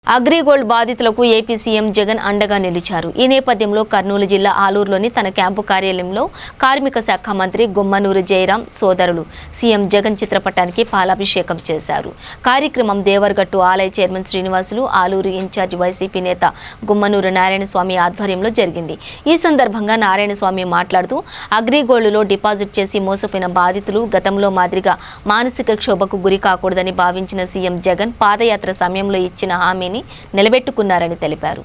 అగ్రిగోల్డ్ బాధితులకు AP CM Jagan అండగా నిలిచారు. ఈ నేపథ్యంలో కర్నూలు జిల్లా ఆలూరులోని తన క్యాంపు కార్యాలయంలో కార్మిక శాఖ మంత్రి గుమ్మనూరు జయరాం సోదరులు సీఎం జగన్ చిత్రపటానికి పాలాభిషేకం చేశారు. కార్యక్రమం దేవరగట్టు ఆలయ chairman Srinivasulu, Aluru incharge YCP నేత గుమ్మనూరు నారాయణస్వామి ఆధ్వర్యంలో జరిగింది. ఈ సందర్భంగా నారాయణస్వామి మాట్లాడుతూ అగ్రిగోల్డ్లో డిపాజిట్ చేసి మోసపోయిన బాధితులు గతంలో మాదిరిగా మానసిక క్షోభకు గురి కాకూడదని భావించిన సీఎం జగన్ పాదయాత్ర సమయంలో ఇచ్చిన హామీ నిలబెట్టుకున్నారని తెలిపారు.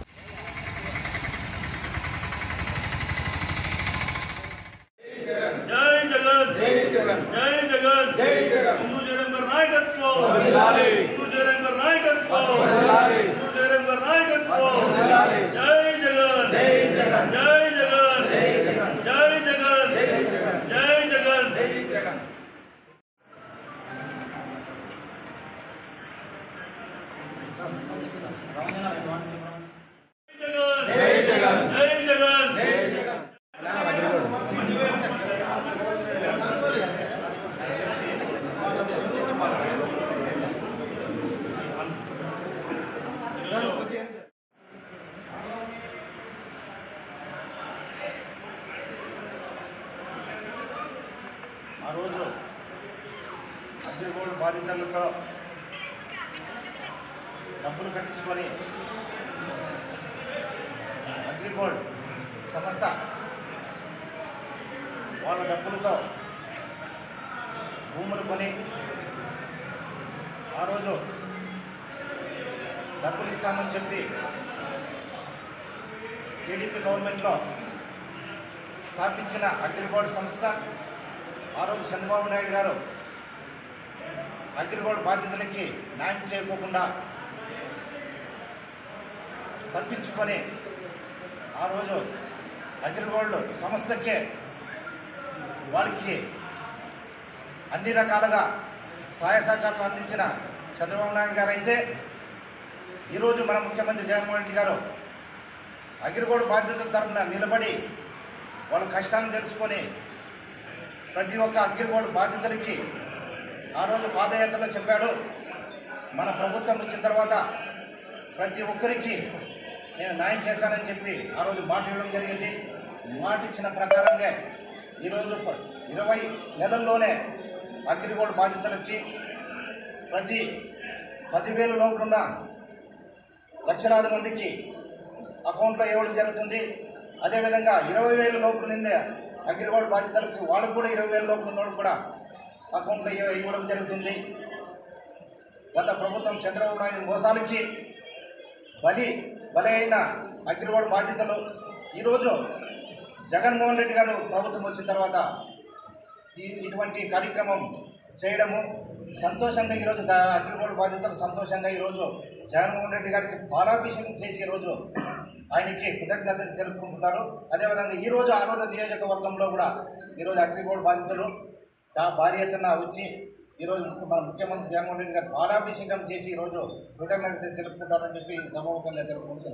ఆ రోజు అగ్రిగోల్డ్ బాధితులతో డబ్బులు కట్టించుకొని అగ్రిగోల్డ్ సంస్థ వాళ్ళ డబ్బులతో భూములు కొని ఆ రోజు డబ్బులు ఇస్తామని చెప్పి టీడీపీ గవర్నమెంట్లో స్థాపించిన అగ్రిగోల్డ్ సంస్థ ఆ రోజు చంద్రబాబు నాయుడు గారు అగ్రిగోల్డ్ బాధితులకి న్యాయం చేయకోకుండా తప్పించుకొని ఆ రోజు అగ్రిగోల్డ్ సంస్థకే వాళ్ళకి అన్ని రకాలుగా సహాయ సహకారాలు అందించిన చంద్రబాబు నాయుడు గారు అయితే ఈరోజు మన ముఖ్యమంత్రి జగన్మోహన్ రెడ్డి గారు అగ్రిగోల్డ్ బాధితుల తరఫున నిలబడి వాళ్ళ కష్టాలను తెలుసుకొని ప్రతి ఒక్క అగ్రిగోల్డ్ బాధితులకి ఆ రోజు పాదయాత్రలో చెప్పాడు. మన ప్రభుత్వం వచ్చిన తర్వాత ప్రతి ఒక్కరికి నేను న్యాయం చేస్తానని చెప్పి ఆ రోజు మాట ఇవ్వడం జరిగింది. మాట ఇచ్చిన ప్రకారంగా ఈరోజు 20 నెలల్లోనే అగ్రిగోల్డ్ బాధితులకి ప్రతి 10,000 లోపలున్న లక్షలాది మందికి అకౌంట్లో ఇవ్వడం జరుగుతుంది. అదేవిధంగా 20,000 లోపల నిండే అగ్రిగోల్డ్ బాధితులకు వాళ్ళు కూడా 20,000 లోపల ఉన్న వాళ్ళు కూడా అకౌంట్లో ఇవ్వడం జరుగుతుంది. గత ప్రభుత్వం చంద్రబాబు నాయుడు మోసాలకి బలి అయిన అగ్రిగోల్డ్ బాధితులు ఈరోజు జగన్మోహన్ రెడ్డి గారు ప్రభుత్వం వచ్చిన తర్వాత ఇటువంటి కార్యక్రమం చేయడము సంతోషంగా ఈరోజు అగ్రిగోల్డ్ బాధితులు సంతోషంగా ఈరోజు జగన్మోహన్ రెడ్డి గారికి పాలాభిషేకం చేసి ఈరోజు ఆయనకి కృతజ్ఞతలు తెలుపుకుంటున్నారు. అదేవిధంగా ఈరోజు ఆలూరు నియోజకవర్గంలో కూడా ఈరోజు అగ్రిగోల్డ్ బాధితులు భారీ ఎత్తున వచ్చి ఈరోజు మన ముఖ్యమంత్రి జగన్మోహన్ రెడ్డి గారు పాలాభిషేకం చేసి ఈరోజు కృతజ్ఞతలు తెలుపుకుంటారని చెప్పి సభాముఖంగా తెలుపుకుంటూ